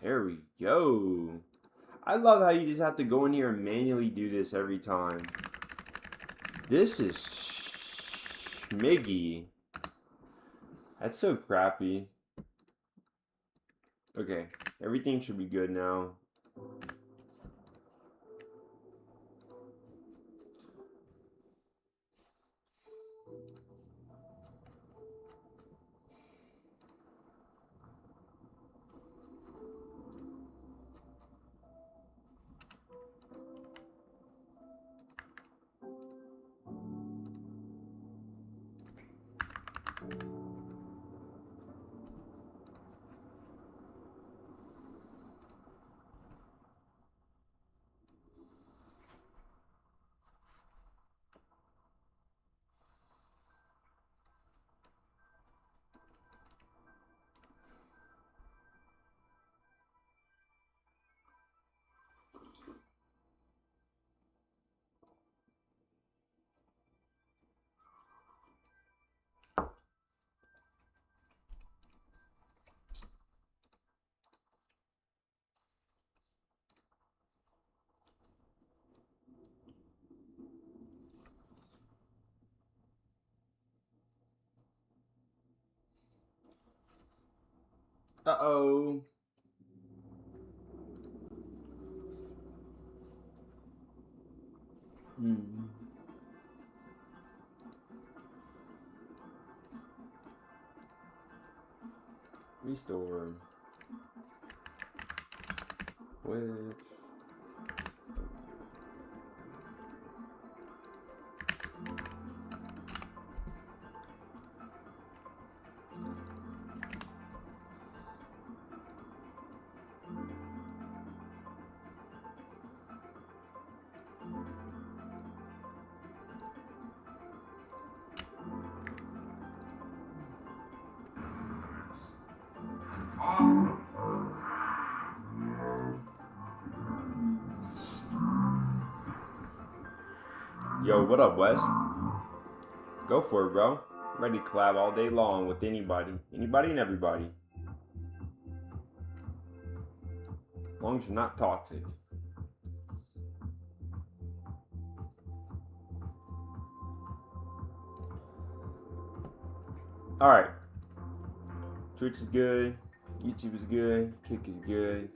There we go. I love how you just have to go in here and manually do this every time. This is schmiggy. That's so crappy. Okay, everything should be good now. Uh-oh. Restore. Which? Yo, what up, West? Go for it, bro. I'm ready to collab all day long with anybody. Anybody and everybody. As long as you're not toxic. Alright. Twitch is good. YouTube is good. Kick is good.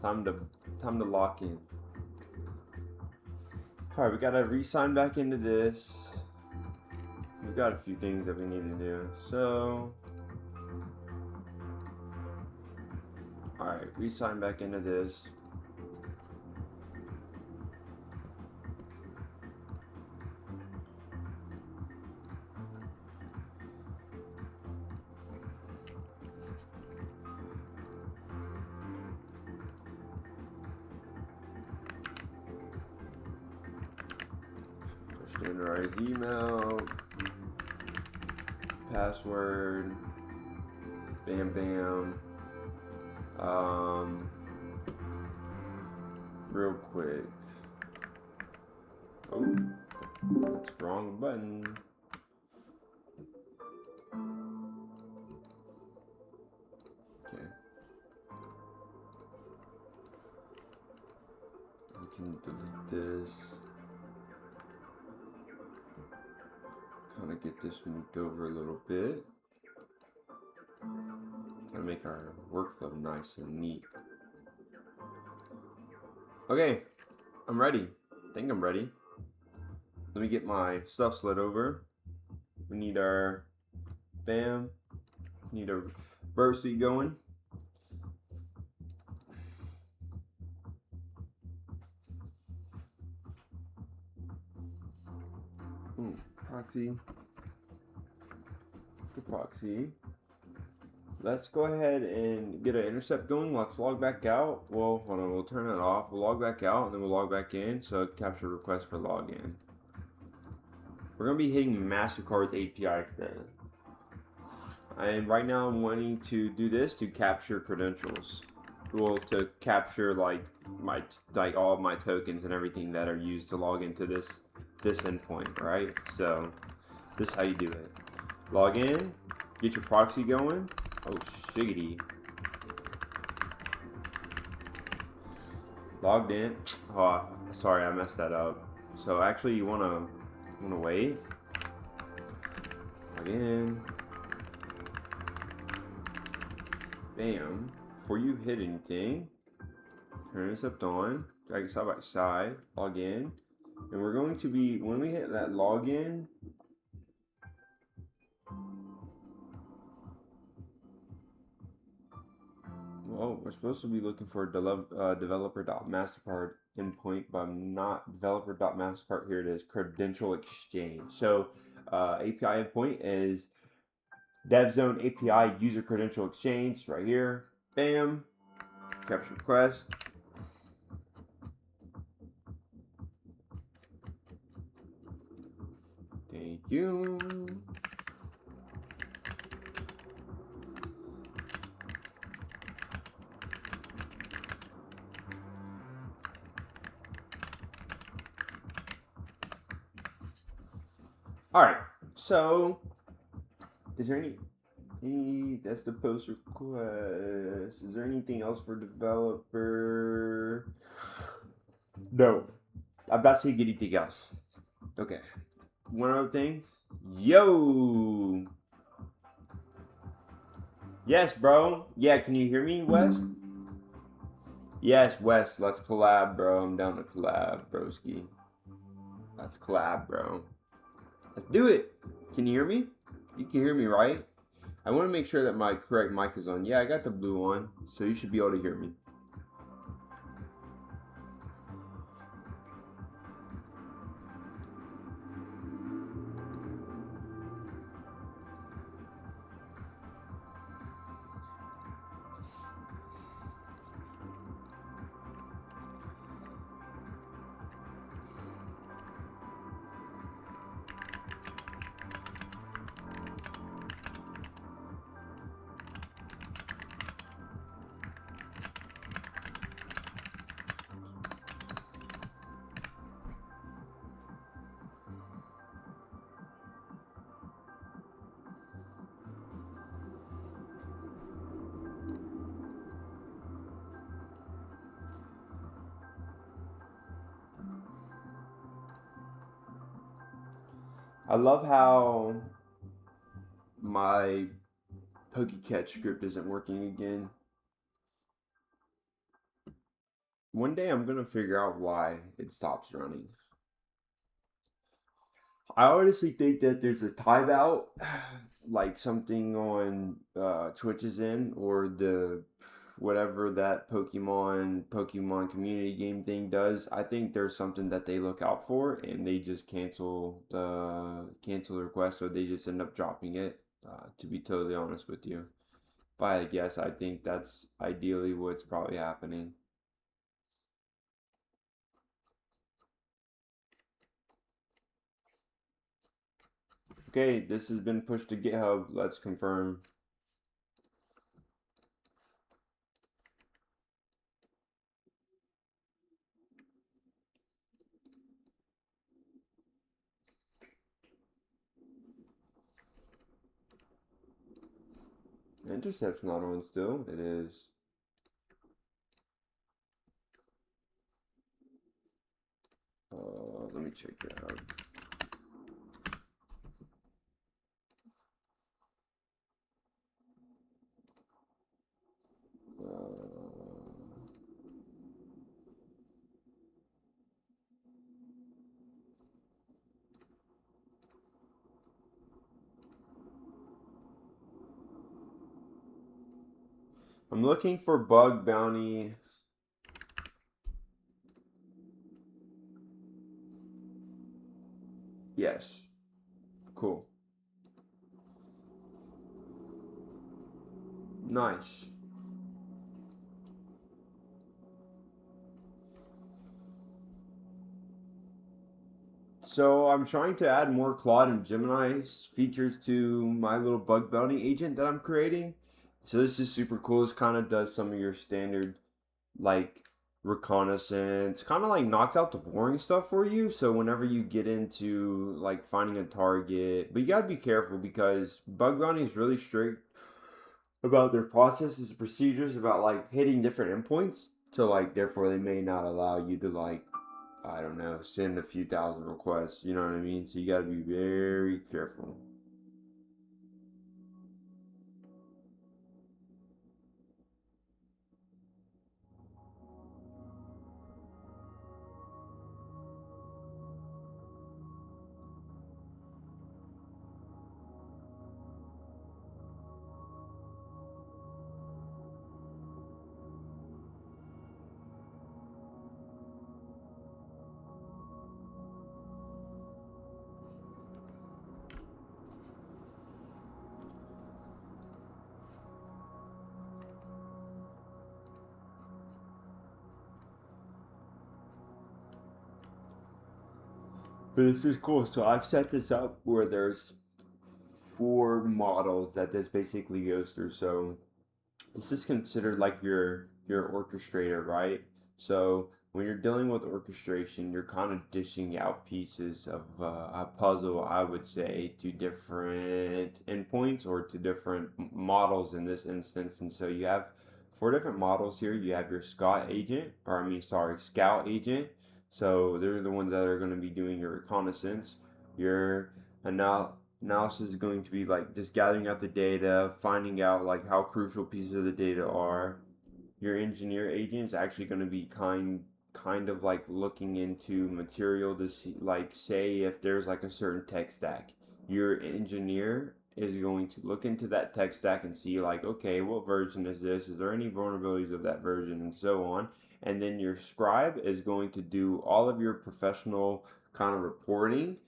Time to lock in. Alright, we gotta re-sign back into this. We've got a few things that we need to do. So, alright, re-sign back into this. Standardized email, password, bam bam. Real quick. Oh, that's the wrong button. Okay. We can delete this. Kind of get this moved over a little bit. Gotta make our workflow nice and neat. Okay, I'm ready. I think I'm ready. Let me get my stuff slid over. We need our bam. Need a burp suite going. Proxy. Good proxy. Let's go ahead and get an intercept going. Let's log back out. Well, hold on, we'll turn it off. We'll log back out and then we'll log back in. So capture request for login. We're gonna be hitting MasterCard's API today. And right now I'm wanting to do this to capture credentials. Well, to capture like all of my tokens and everything that are used to log into this endpoint, right? So this is how you do it. Log in, get your proxy going. Oh, shiggity. Logged in. Oh, sorry, I messed that up. So actually, you wanna wait. Log in. Bam. Before you hit anything, turn this up on. Drag it side by side. Log in. And we're going to be, when we hit that login, well, we're supposed to be looking for developer.mastercard endpoint, but I'm not developer.mastercard. Here it is, credential exchange. So API endpoint is DevZone API user credential exchange right here. Bam. Capture request. Thank you. All right. So, is there any that's the post request? Is there anything else for developer? No. I'm not seeing anything else. Okay. One other thing. Yo. Yes, bro. Yeah, can you hear me, Wes? Yes, Wes. Let's collab, bro. I'm down to collab, broski. Let's collab, bro. Let's do it. Can you hear me? You can hear me, right? I want to make sure that my correct mic is on. Yeah, I got the blue on, so you should be able to hear me. I love how my PokeCatch script isn't working again. One day I'm gonna figure out why it stops running. I honestly think that there's a timeout, like something on Twitch is in, or the whatever that Pokemon community game thing does. I think there's something that they look out for, and they just cancel the request, or they just end up dropping it. To be totally honest with you, if I had to guess, I think that's ideally what's probably happening. Okay, this has been pushed to GitHub. Let's confirm. Intercept's not on still. It is. Let me check it out. I'm looking for bug bounty. Yes. Cool. Nice. So I'm trying to add more Claude and Gemini features to my little bug bounty agent that I'm creating. So this is super cool. This kind of does some of your standard like reconnaissance, kind of like knocks out the boring stuff for you. So whenever you get into like finding a target, but you gotta be careful because bug bounty is really strict about their processes and procedures about like hitting different endpoints. So like, therefore, they may not allow you to like, I don't know, send a few thousand requests. You know what I mean? So you got to be very careful. But this is cool. So I've set this up where there's 4 models that this basically goes through. So this is considered like your orchestrator, right? So when you're dealing with orchestration, you're kind of dishing out pieces of a puzzle, I would say, to different endpoints or to different models in this instance. And so you have 4 different models here. You have your Scout agent, or I mean, sorry, Scout agent. So they're the ones that are going to be doing your reconnaissance. Your analysis is going to be like just gathering out the data, finding out like how crucial pieces of the data are. Your engineer agent is actually going to be kind of like looking into material to see, like, say if there's like a certain tech stack. Your engineer is going to look into that tech stack and see like, okay, what version is this? Is there any vulnerabilities of that version, and so on. And then your scribe is going to do all of your professional kind of reporting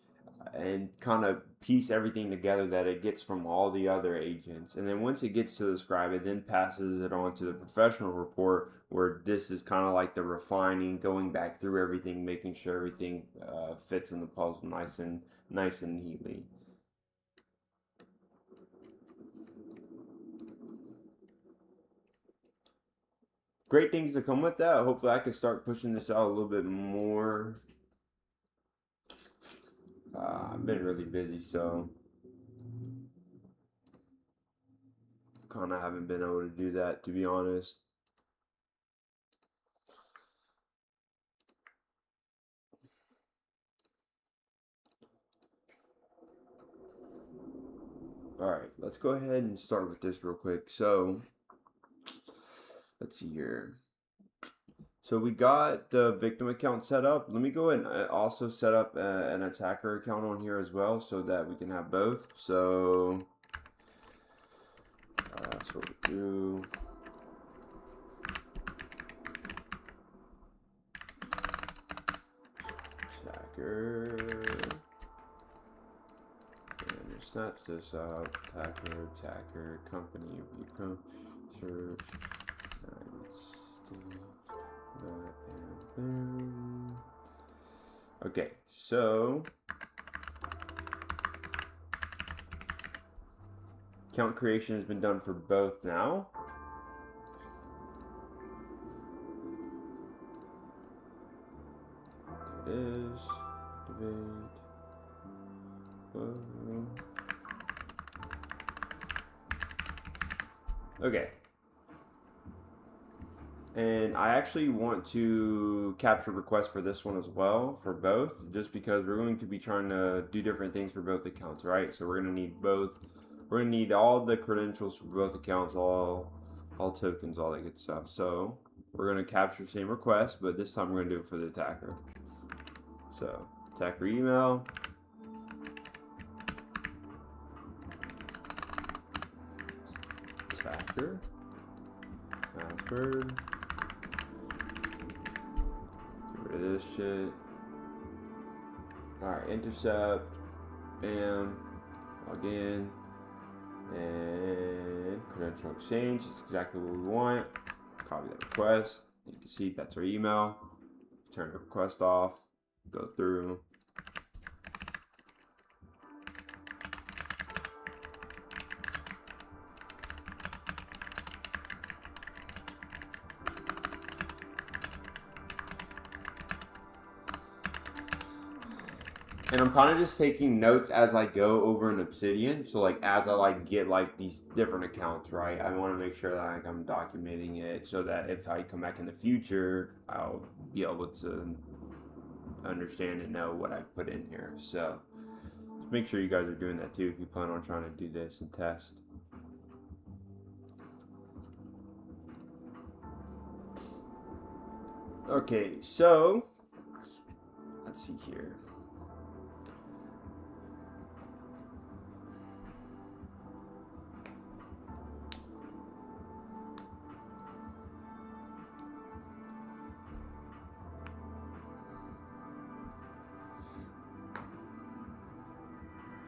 and kind of piece everything together that it gets from all the other agents. And then once it gets to the scribe, it then passes it on to the professional report, where this is kind of like the refining, going back through everything, making sure everything fits in the puzzle nice and neatly. Great things to come with that. Hopefully I can start pushing this out a little bit more. I've been really busy, so kind of haven't been able to do that, to be honest. Alright, let's go ahead and start with this real quick. So, let's see here. So we got the victim account set up. Let me go ahead and also set up an attacker account on here as well, so that we can have both. So that's what we do. Attacker. And snatch this up. Attacker, company, recon, search, okay, so account creation has been done for both now. There it is. Activate. Okay. And I actually want to capture requests for this one as well, for both, just because we're going to be trying to do different things for both accounts, right? So we're going to need both. We're going to need all the credentials for both accounts, all tokens, all that good stuff. So we're going to capture the same request, but this time we're going to do it for the attacker. So attacker email. Attacker. Password. Get rid of this shit. Alright, intercept. Bam. Log in. And credential exchange. It's exactly what we want. Copy that request. You can see that's our email. Turn the request off. Go through. And I'm kind of just taking notes as I go over in Obsidian. So like as I like get like these different accounts, right? I want to make sure that like I'm documenting it so that if I come back in the future, I'll be able to understand and know what I put in here. So just make sure you guys are doing that too if you plan on trying to do this and test. Okay, so let's see here.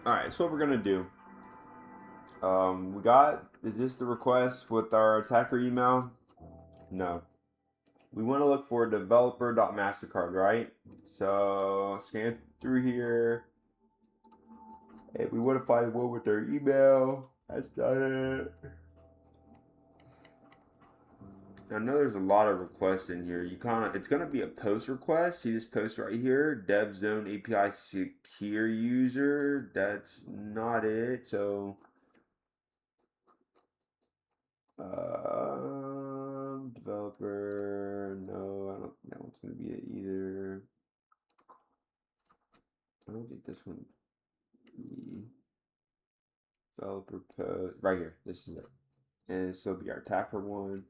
Alright, so what we're gonna do. Is this the request with our attacker email? No. We want to look for developer.mastercard, right? So scan through here. And we want to find one with their email. That's not it. I know there's a lot of requests in here. It's gonna be a post request. See this post right here, DevZone API secure user. That's not it. So, developer. No, I don't. That one's gonna be it either. I don't think this one. Developer post right here. This is it, and this will be our attacker one.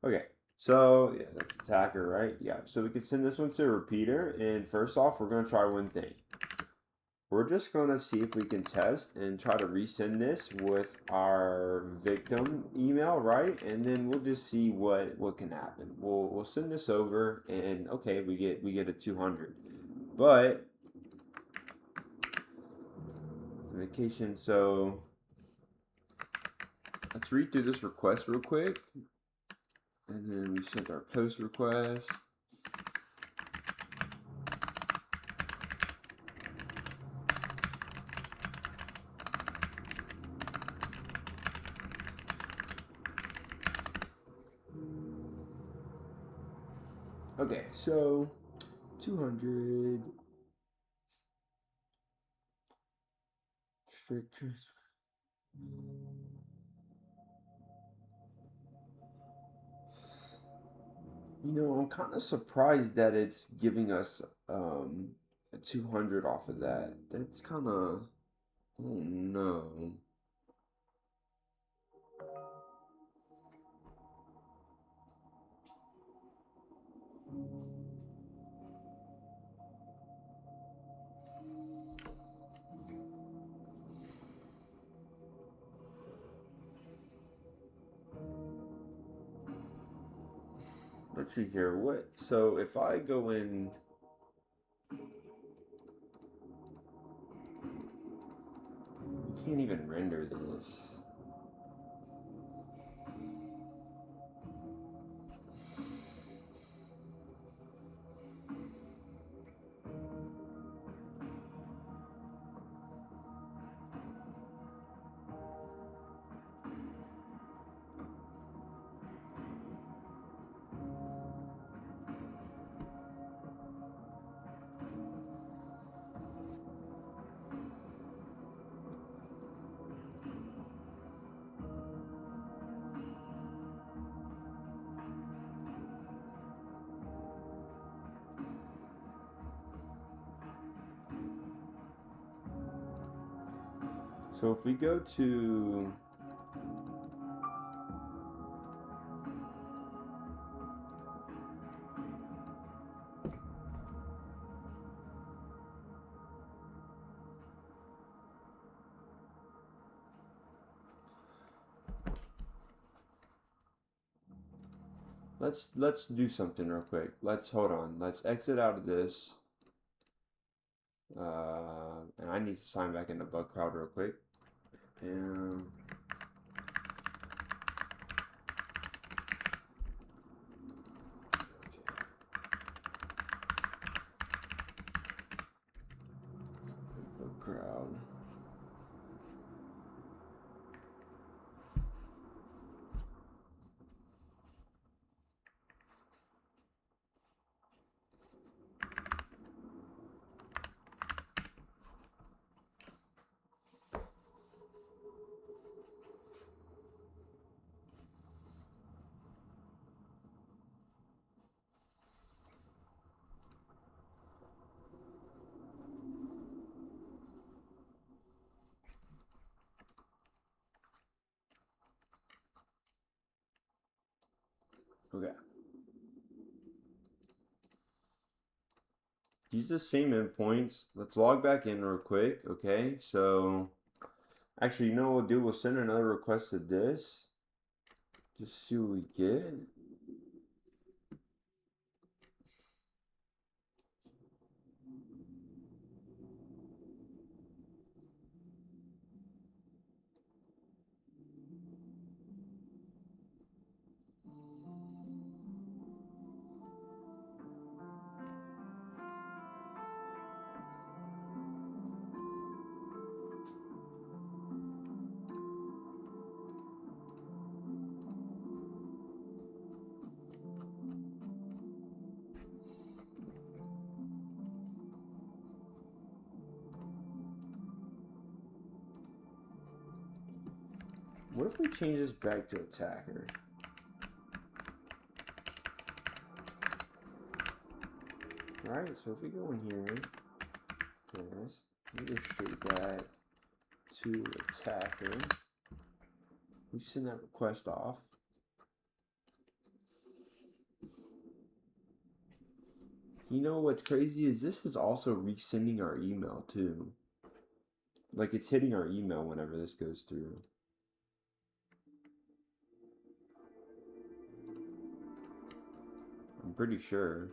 Okay. So, yeah, that's attacker, right? Yeah, so we can send this one to a repeater, and first off, we're going to try one thing. We're just going to see if we can test and try to resend this with our victim email, right? And then we'll just see what can happen. We'll send this over, and okay, we get a 200. But vacation, so let's read through this request real quick. And then we sent our post request. Okay, so 200 strict transfer. You know, I'm kind of surprised that it's giving us a 200 off of that. That's kind of, oh no. Let's see here. What? So if I go in, you can't even render this. So if we go to let's do something real quick. Let's hold on. Let's exit out of this. And I need to sign back into BugCrowd real quick. And BugCrowd. Okay. These are the same endpoints. Let's log back in real quick. Okay, so actually, you know what we'll do? We'll send another request to this. Just see what we get. What if we change this back to attacker? Alright, so if we go in here, this, we go straight back to attacker. We send that request off. You know what's crazy is this is also resending our email too. Like it's hitting our email whenever this goes through. I'm pretty sure.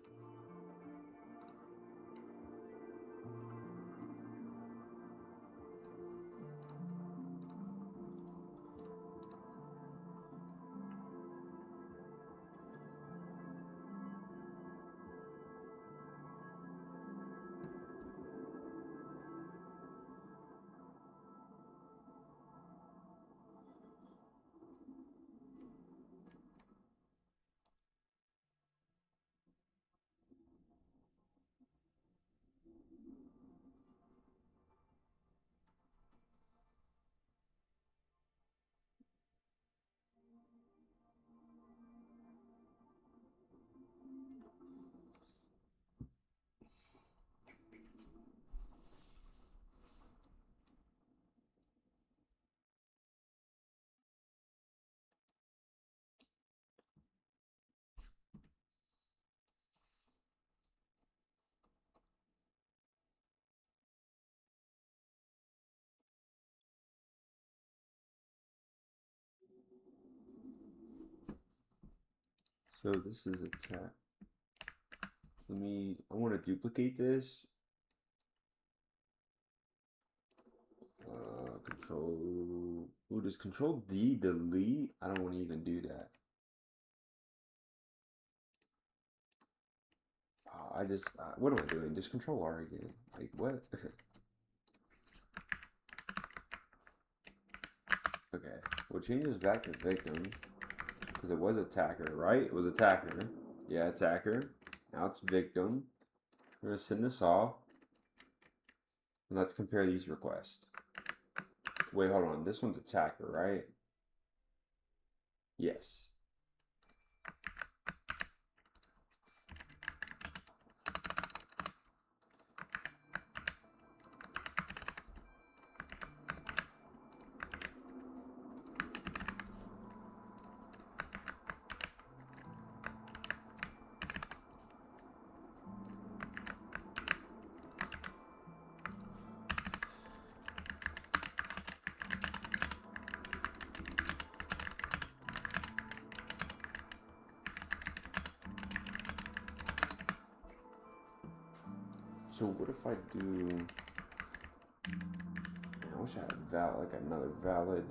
So this is attack. I want to duplicate this. Control, ooh, does Control D delete? I don't want to even do that. What am I doing? Just Control R again. Like, what? Okay, we'll change this back to victim, because it was attacker, right? It was attacker. Yeah, attacker. Now it's victim. We're going to send this off. And let's compare these requests. Wait, hold on. This one's attacker, right? Yes. So what if I do? Man, I wish I had like another valid.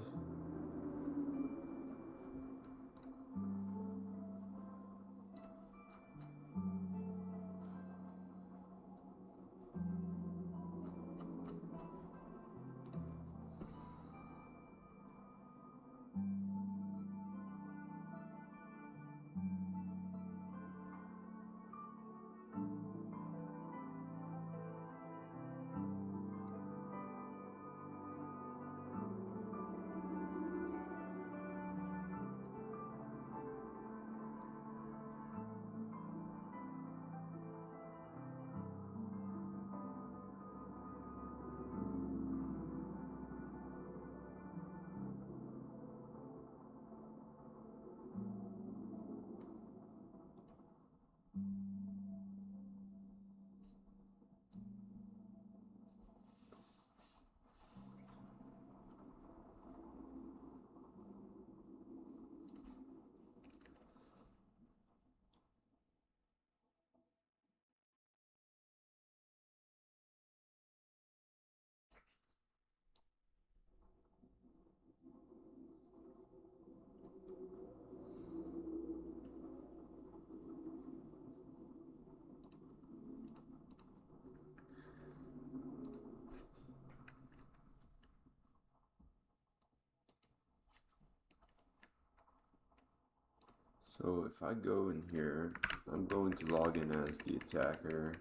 So if I go in here, I'm going to log in as the attacker.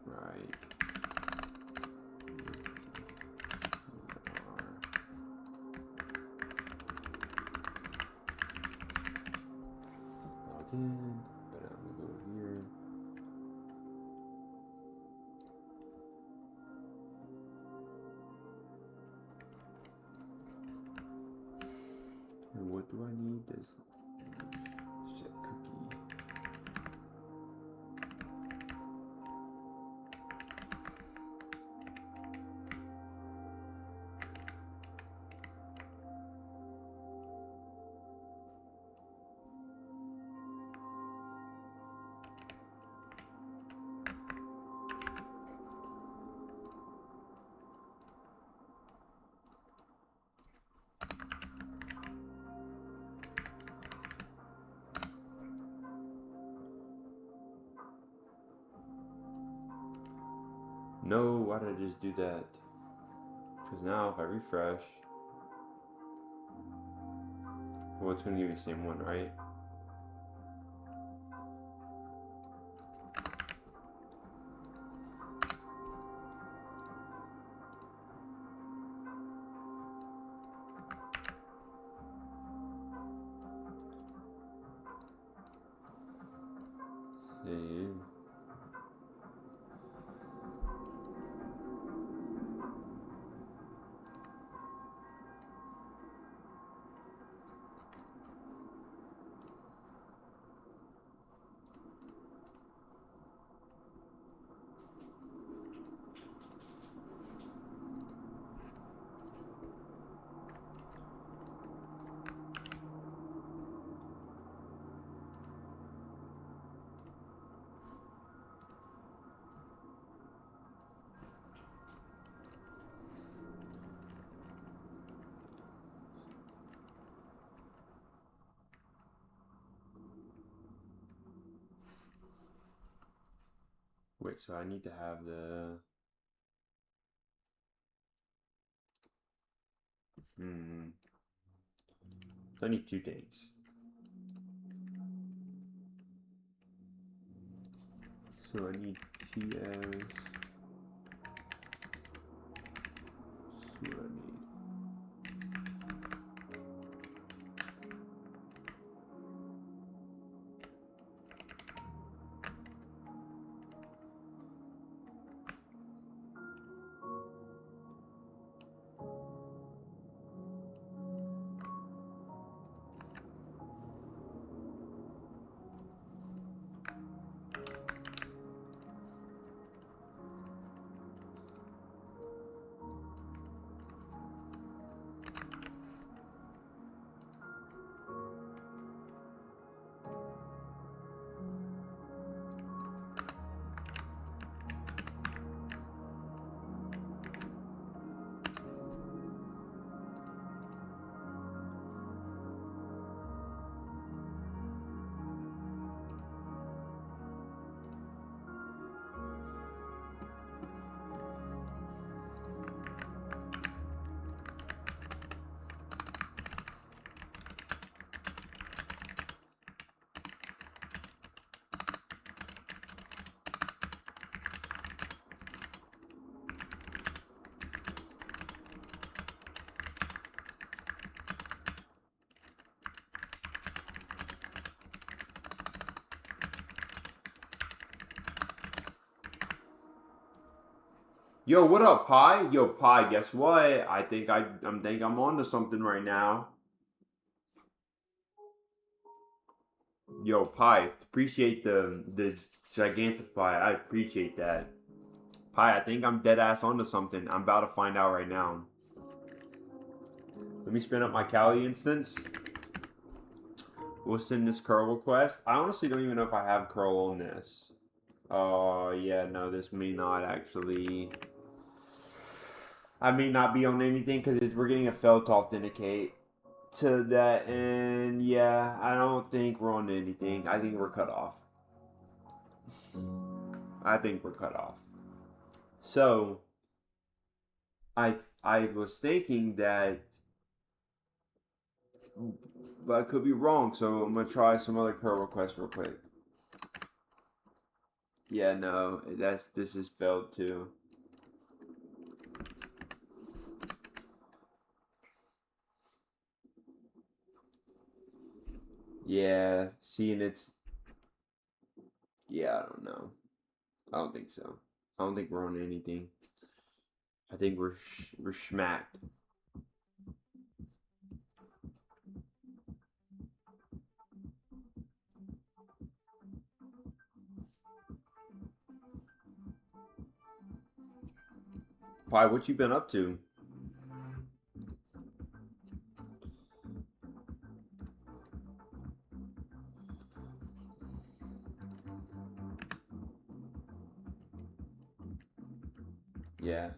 Right. Log in, but I'm gonna go here. And what do I need? This set cookie. No, why did I just do that? Because now if I refresh, well, it's going to give me the same one, right? Save. Wait, so I need to have the... So I need two things. So I need TS. See what I need. Yo, what up, Pi? Yo, Pi, guess what? I think I'm on to something right now. Yo, Pi, appreciate the Gigantify. I appreciate that. Pi, I think I'm dead ass onto something. I'm about to find out right now. Let me spin up my Kali instance. We'll send this curl request. I honestly don't even know if I have curl on this. Oh, yeah, no, this may not actually... I may not be on anything because we're getting a failed to authenticate to that, and yeah, I don't think we're on anything. I think we're cut off. I think we're cut off. So I was thinking that, but I could be wrong. So I'm gonna try some other card requests real quick. Yeah, no, this is failed too. Yeah, seeing it's. Yeah, I don't know. I don't think so. I don't think we're on anything. I think we're smacked. Pi, what you been up to? Yeah.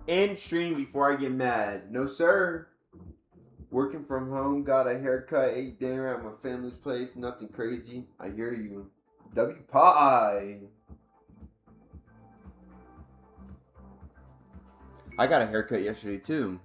End stream before I get mad. No sir. Working from home, got a haircut, ate dinner at my family's place. Nothing crazy. I hear you. W Pie. I got a haircut yesterday too.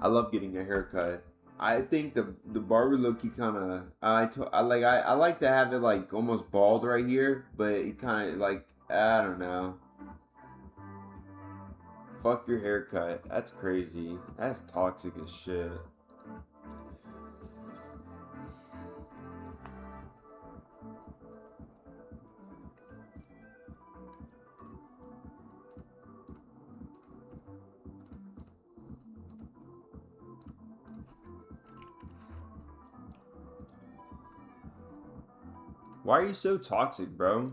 I love getting a haircut. I think the barber look he kind of I like to have it like almost bald right here, but it kind of like I don't know. Fuck your haircut. That's crazy. That's toxic as shit. Why are you so toxic, bro?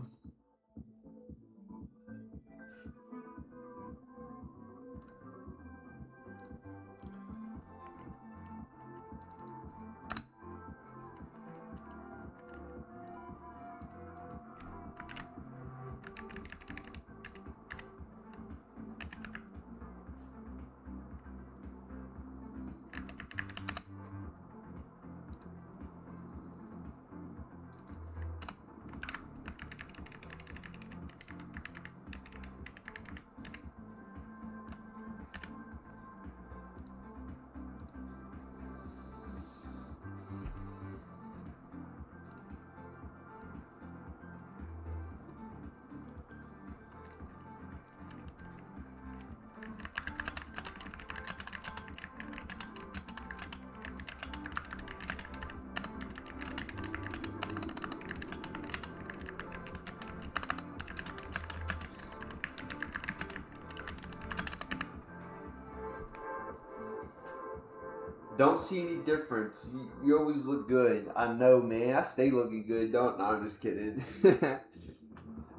Don't see any difference. You always look good. I know, man. I stay looking good. Don't. No, I'm just kidding.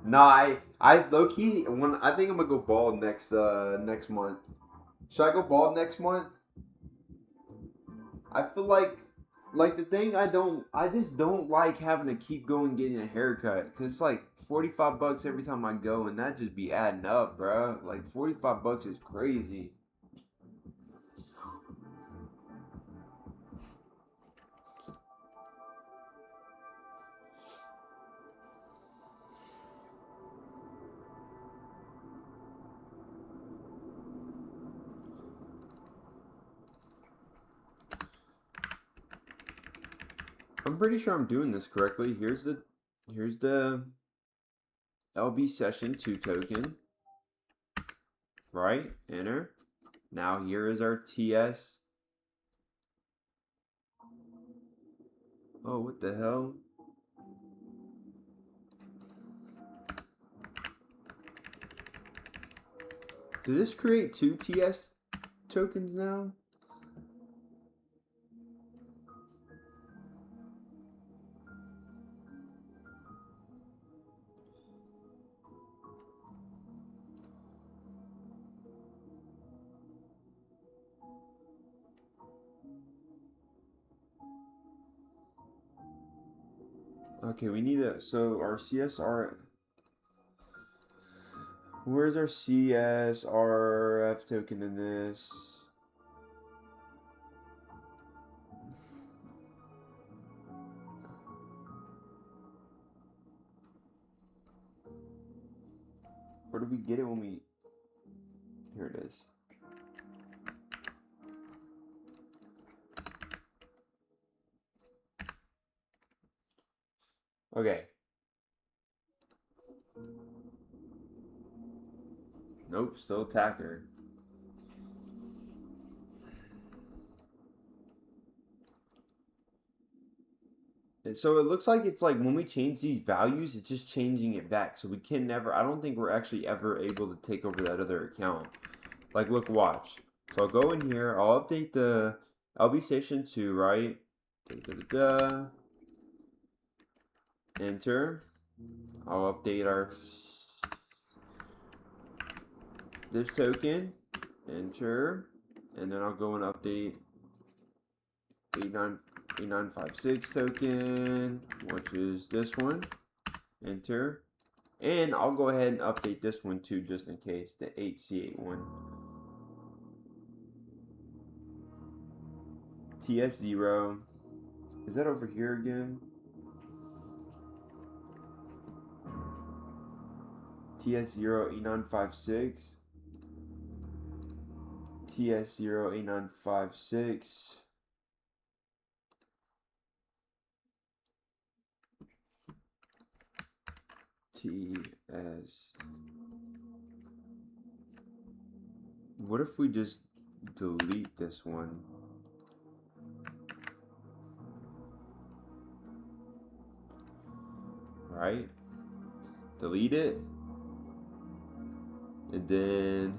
No, I low key when I think I'm gonna go bald next month. Should I go bald next month? I feel like the thing I just don't like having to keep going getting a haircut because it's like $45 every time I go and that just be adding up, bro. Like $45 is crazy. I'm pretty sure I'm doing this correctly. Here's the LB session 2 token. Right? Enter. Now here is our TS. Oh, what the hell? Did this create 2 TS tokens now? Okay, we need a so our CSR Where's our CSRF token in this? Where do we get it when we... Here it is. Okay. Nope, still attacker. And so it looks like it's like when we change these values, it's just changing it back. So we can never, I don't think we're actually ever able to take over that other account. Like, look, watch. So I'll go in here, I'll update the LB Station 2, right? Enter. I'll update our this token, enter, and then I'll go and update 8956 token, which is this one, enter, and I'll go ahead and update this one too, just in case, the HC81. TS0, is that over here again? TS08956. TS08956. TS. What if we just delete this one? Right? Delete it. And then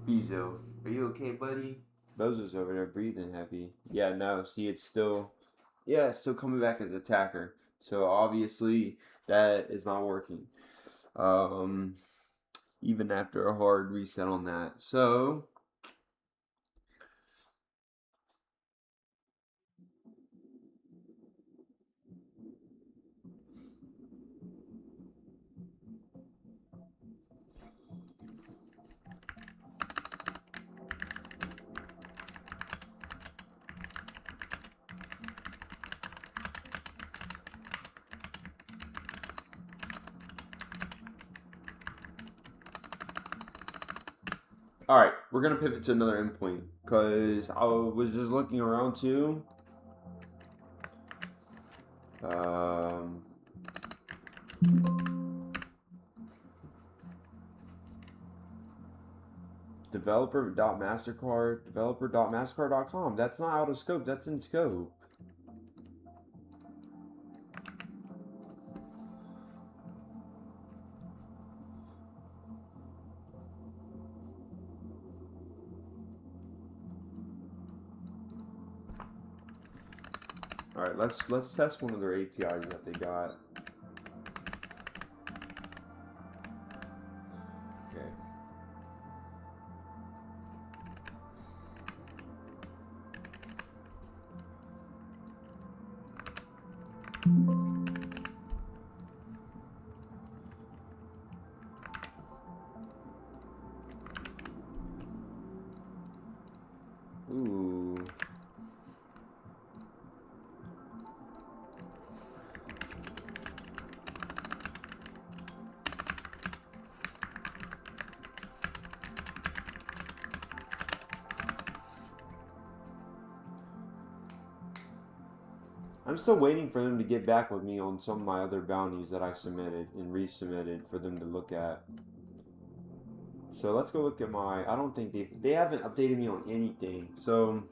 Bezo, are you okay, buddy? Bozo's over there breathing heavy. Yeah, no, see, it's still, yeah, it's still coming back as attacker. So obviously that is not working. Even after a hard reset on that. So alright, we're gonna pivot to another endpoint because I was just looking around too. developer.mastercard.com. That's not out of scope, that's in scope. Alright, let's test one of their APIs that they got. Okay. Ooh. I'm still waiting for them to get back with me on some of my other bounties that I submitted and resubmitted for them to look at. So let's go look at my, I don't think they haven't updated me on anything. So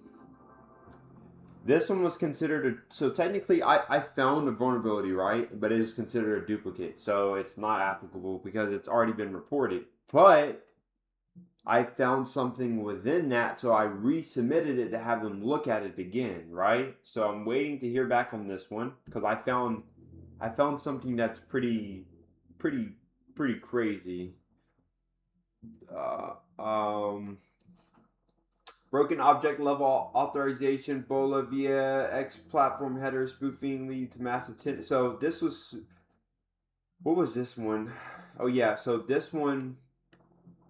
this one was considered so technically I found a vulnerability, right? But it is considered a duplicate. So it's not applicable because it's already been reported. But I found something within that, so I resubmitted it to have them look at it again, right? So I'm waiting to hear back on this one because I found something that's pretty crazy. Uh, um, Broken object level authorization, BOLA via X platform header spoofing lead to massive tin. So this was, what was this one? Oh yeah, so this one,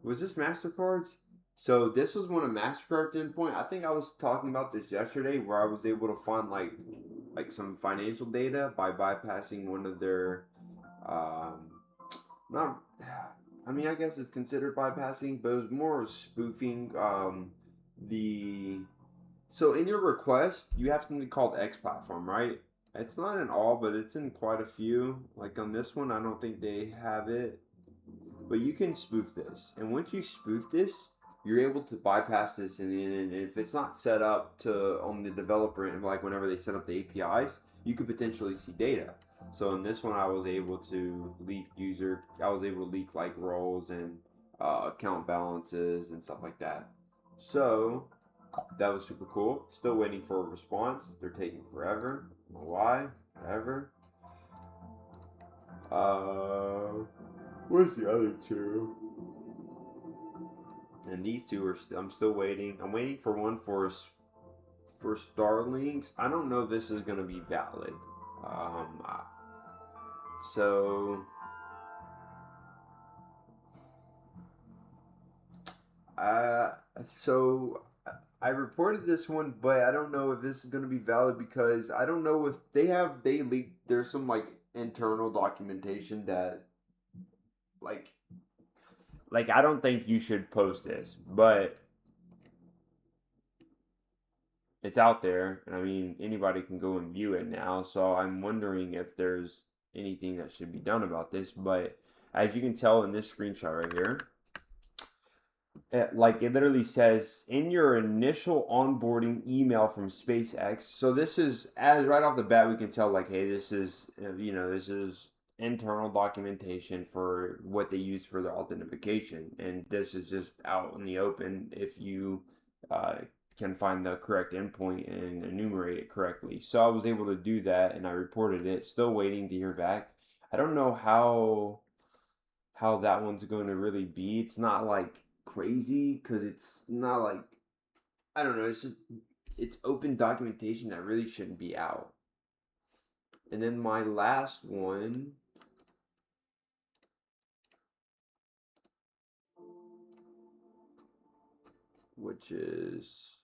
was this MasterCard's? So this was one of MasterCard's endpoint. I think I was talking about this yesterday where I was able to find like some financial data by bypassing one of their not I mean I guess it's considered bypassing, but it was more spoofing the so in your request you have something called X platform, right? It's not in all, but it's in quite a few. Like on this one I don't think they have it. But you can spoof this. And once you spoof this, you're able to bypass this, and if it's not set up to on the developer and like whenever they set up the APIs, you could potentially see data. So in this one, I was able to leak like roles and account balances and stuff like that. So that was super cool. Still waiting for a response. They're taking forever. I don't know why? Whatever. Where's the other two? And these two are I'm still waiting. I'm waiting for one for Starlinks. I don't know if this is gonna be valid. So uh, so I reported this one, but I don't know if this is gonna be valid because I don't know if they leaked. There's some like internal documentation that like I don't think you should post this, but it's out there, and I mean anybody can go and view it now. So I'm wondering if there's anything that should be done about this. But as you can tell in this screenshot right here, it literally says in your initial onboarding email from SpaceX. So this is, as right off the bat we can tell like, hey, this is this is internal documentation for what they use for their authentication, and this is just out in the open if you can find the correct endpoint and enumerate it correctly. So I was able to do that and I reported it. Still waiting to hear back. I don't know how that one's going to really be. It's not like crazy because it's not like, I don't know, it's just it's open documentation that really shouldn't be out. And then my last one, which is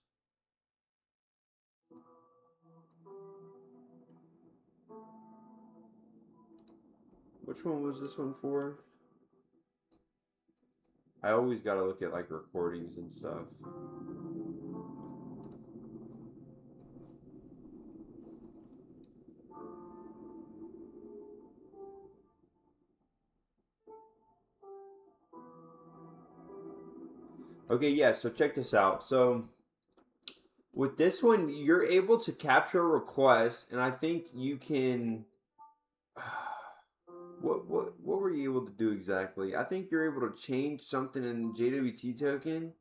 which one was this one for? I always gotta look at like recordings and stuff. Okay, yeah, so check this out. So with this one, you're able to capture a request, and I think you can. What were you able to do exactly? I think you're able to change something in the JWT token.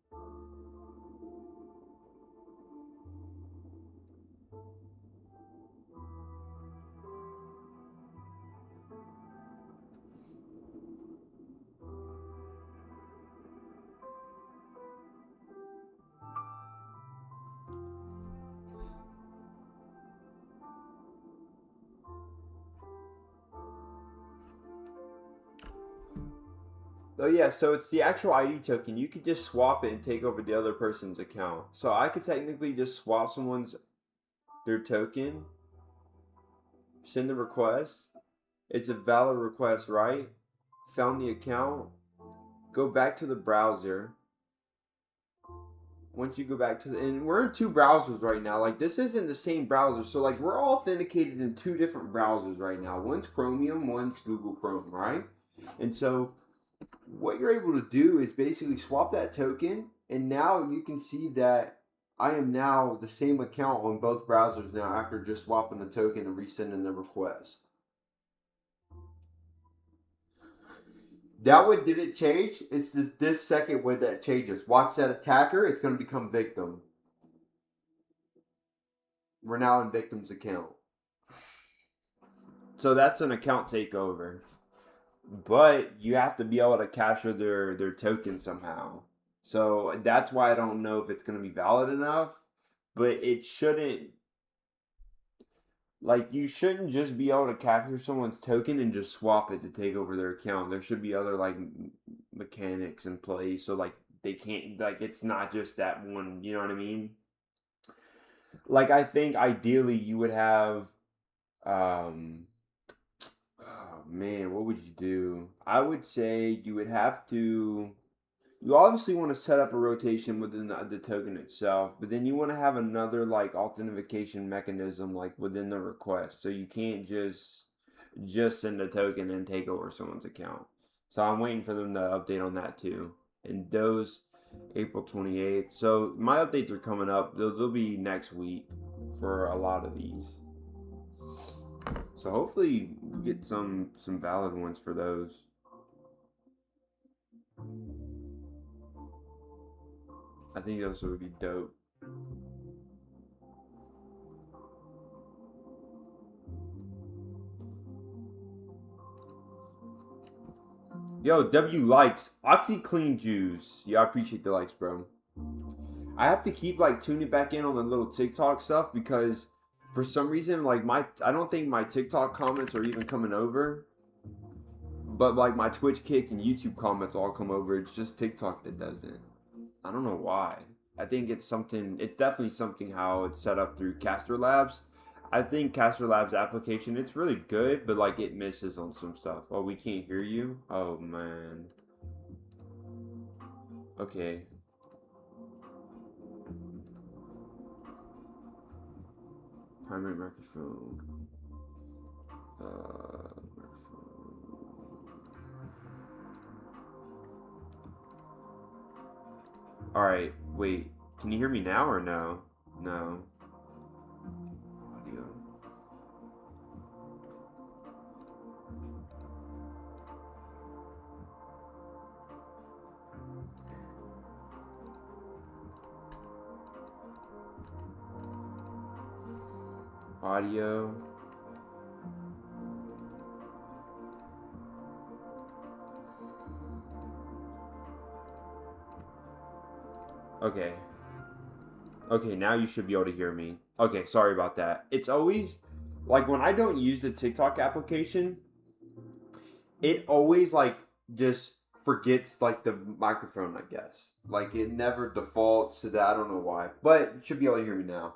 Oh yeah, so it's the actual ID token. You could just swap it and take over the other person's account. So I could technically just swap their token, send the request. It's a valid request, right? Found the account. Go back to the browser. Once you go back to and we're in two browsers right now. Like this isn't the same browser. So like we're all authenticated in two different browsers right now. One's Chromium, one's Google Chrome, right? And so what you're able to do is basically swap that token, and now you can see that I am now the same account on both browsers now after just swapping the token and resending the request. That one didn't change. It's this second one that changes. Watch that attacker. It's going to become victim. We're now in victim's account. So that's an account takeover. But you have to be able to capture their token somehow. So that's why I don't know if it's going to be valid enough. But it shouldn't. Like, you shouldn't just be able to capture someone's token and just swap it to take over their account. There should be other, like, mechanics in place. So, like, they can't, like, it's not just that one, you know what I mean? Like, I think ideally you would have, oh man, what would you do? I would say you would have to. You obviously want to set up a rotation within the token itself, but then you want to have another like authentication mechanism like within the request, so you can't just send a token and take over someone's account. So I'm waiting for them to update on that too. And those April 28th. So my updates are coming up. They'll be next week for a lot of these. So hopefully we get some valid ones for those. I think those would be dope. Yo, W likes OxyClean Juice. Yeah, I appreciate the likes, bro. I have to keep like tuning back in on the little TikTok stuff because for some reason like I don't think my TikTok comments are even coming over. But like my Twitch kick and YouTube comments all come over. It's just TikTok that doesn't. I don't know why. I think it's definitely something how it's set up through Caster Labs. I think Caster Labs application, it's really good, but like it misses on some stuff. Oh, we can't hear you? Oh man. Okay. Primary microphone. Alright, wait. Can you hear me now or no? No. Audio. Audio. Okay. Okay, now you should be able to hear me. Okay, sorry about that. It's always like when I don't use the TikTok application, it always like just forgets like the microphone, I guess. Like it never defaults to that. I don't know why. But you should be able to hear me now.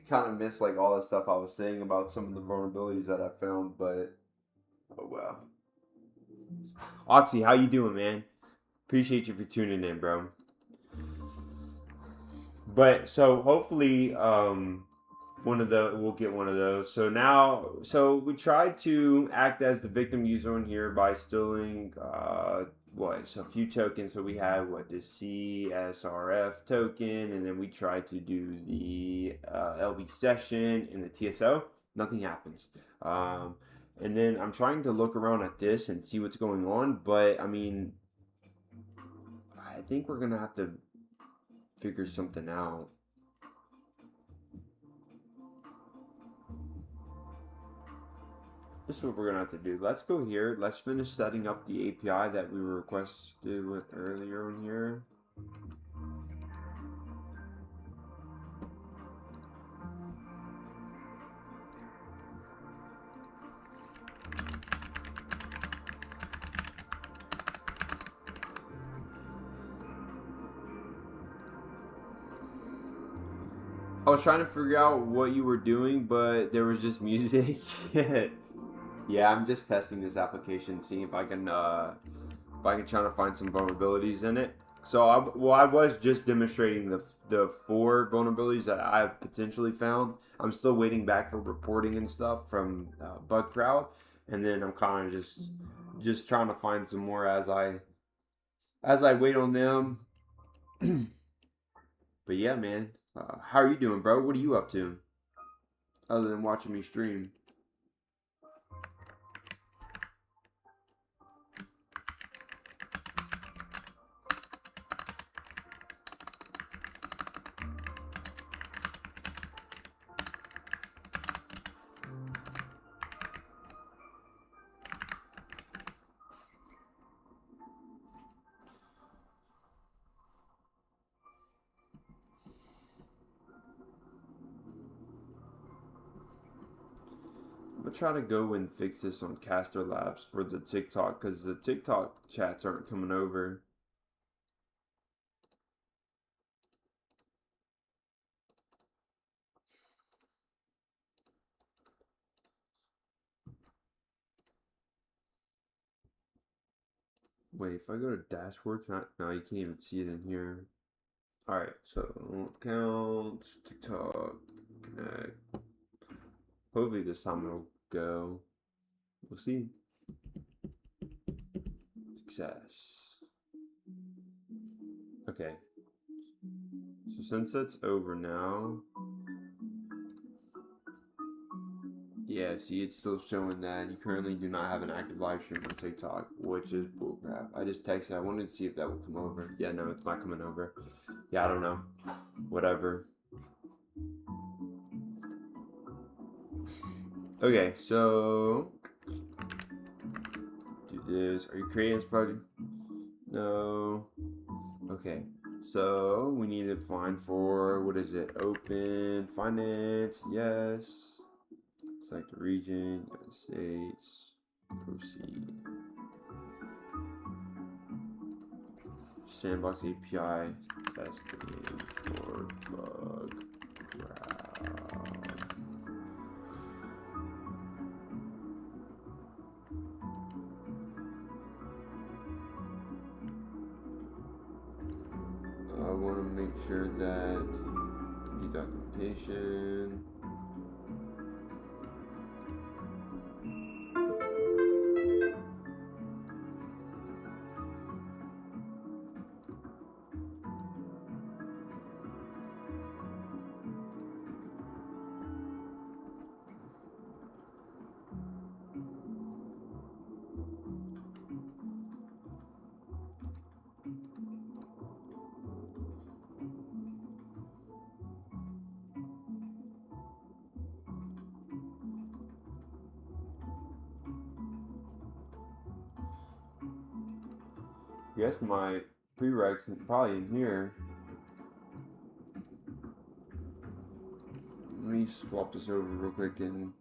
Kind of missed like all the stuff I was saying about some of the vulnerabilities that I found, but oh well. Oxy, how you doing, man? Appreciate you for tuning in, bro. But so hopefully we'll get one of those. So we tried to act as the victim user on here by stealing a few tokens. So we had the CSRF token, and then we tried to do the LB session in the TSO. Nothing happens. And then I'm trying to look around at this and see what's going on, but I mean, I think we're gonna have to figure something out. This is what we're gonna have to do. Let's go here. Let's finish setting up the API that we requested with earlier on here. I was trying to figure out what you were doing, but there was just music. Yeah, I'm just testing this application, seeing if I can try to find some vulnerabilities in it. So I was just demonstrating the 4 vulnerabilities that I have potentially found. I'm still waiting back for reporting and stuff from Bugcrowd, and then I'm kind of just trying to find some more as I wait on them. But yeah, man. How are you doing, bro? What are you up to? Other than watching me stream. gonna try to go and fix this on Caster Labs for the TikTok, because the TikTok chats aren't coming over. Wait, if I go to dashboard, no, you can't even see it in here. Alright, so accounts, TikTok, connect. Hopefully this time it'll go. We'll see. Success. Okay. So since that's over now, yeah, see, it's still showing that you currently do not have an active live stream on TikTok, which is bullcrap. I just texted. I wanted to see if that would come over. Yeah, no, it's not coming over. Yeah, I don't know. Whatever. Okay, so do this. Are you creating this project? No. Okay, so we need to find for, what is it? Open finance. Yes. Select the region, United States, proceed. Sandbox API testing for bug crowd. I want to make sure that the documentation. I guess my prereqs probably in here. Let me swap this over real quick and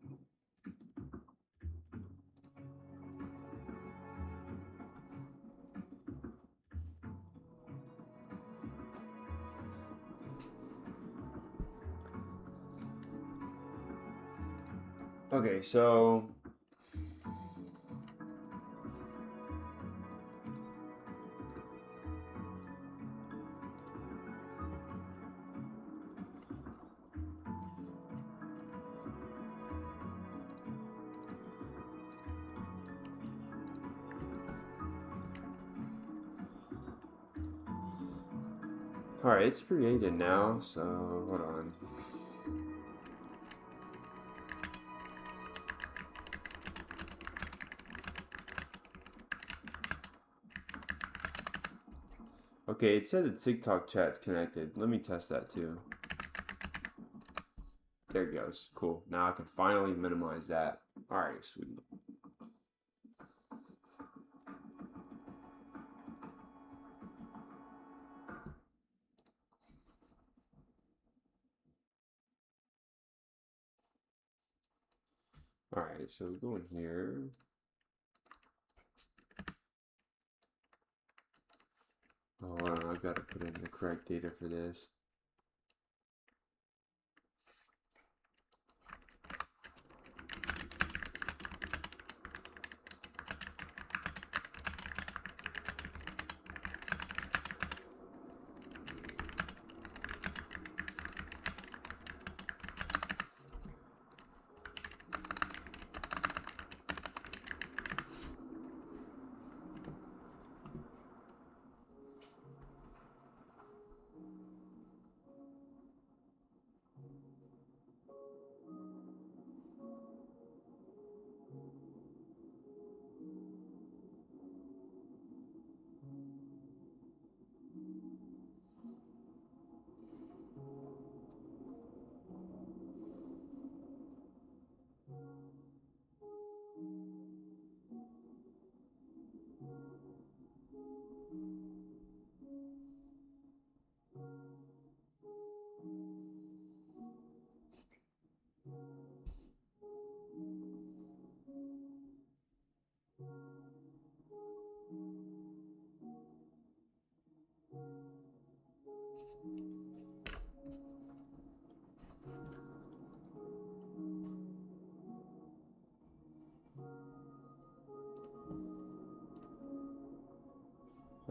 okay, so alright, it's created now, so hold on. Okay, it said the TikTok chat's connected. Let me test that too. There it goes. Cool. Now I can finally minimize that. Alright, sweet. Alright, so go in here. Oh, hold on, I've got to put in the correct data for this.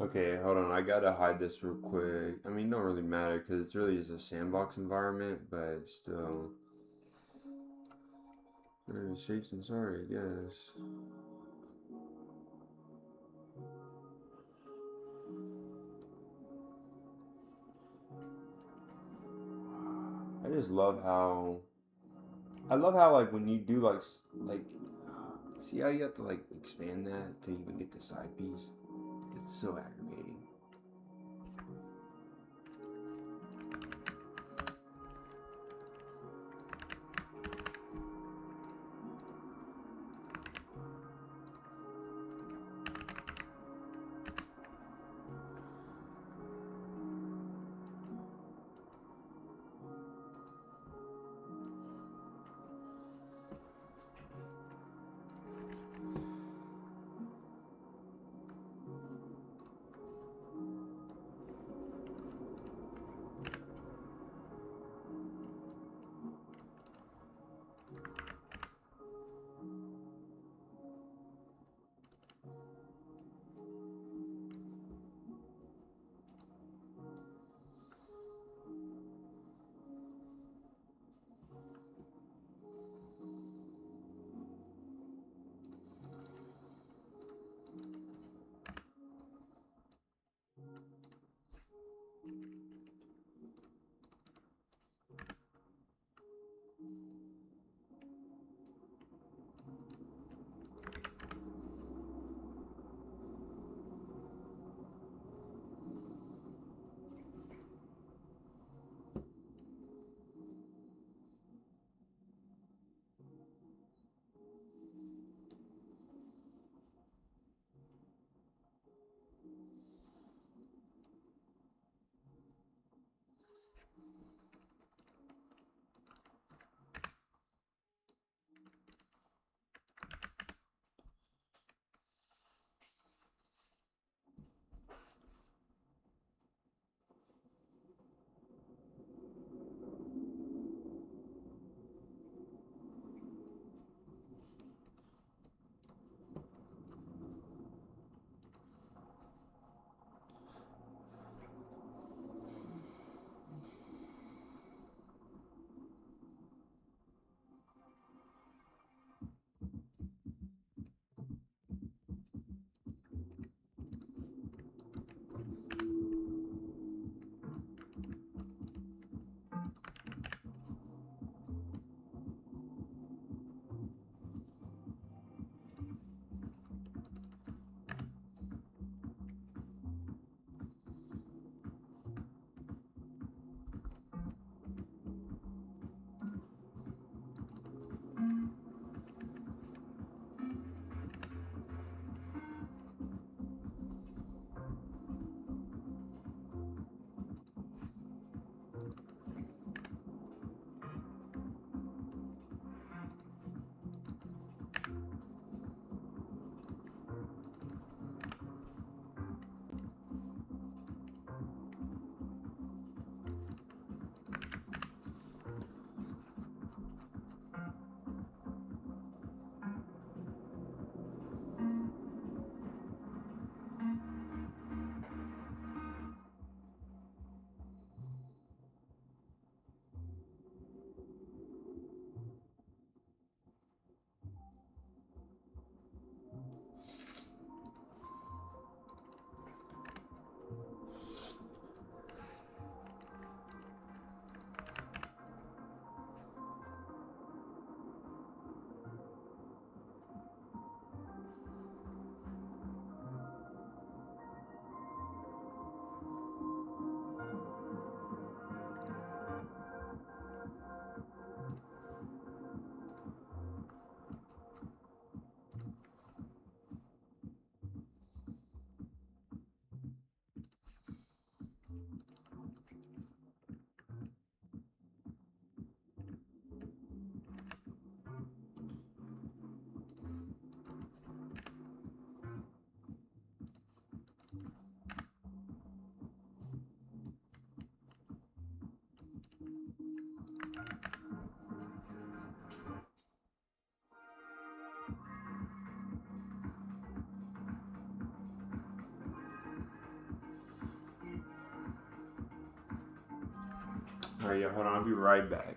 Okay, hold on. I gotta hide this real quick. I mean, it don't really matter because it's really just a sandbox environment, but still. Shapes and sorry, I guess. I just love how. I love how like when you do like, see how you have to like expand that to even get the side piece. It's so aggravating. Alright, yeah, hold on, I'll be right back.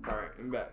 Alright, I'm back.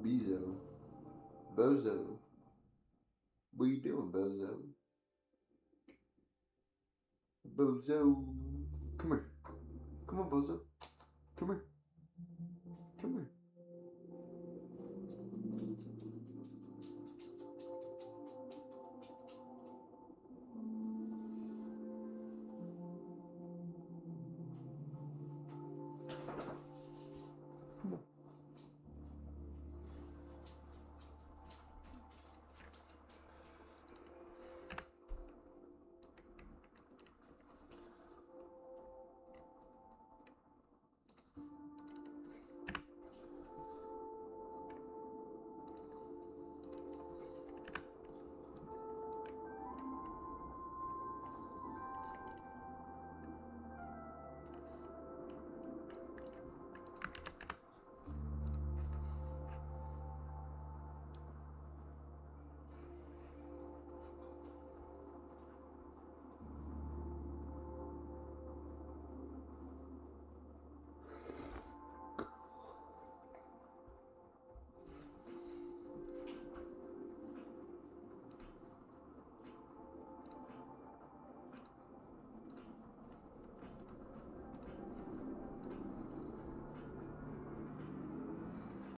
Bezo. Bozo. What you doing, Bozo? Bozo. Come here. Come on, Bozo. Come here.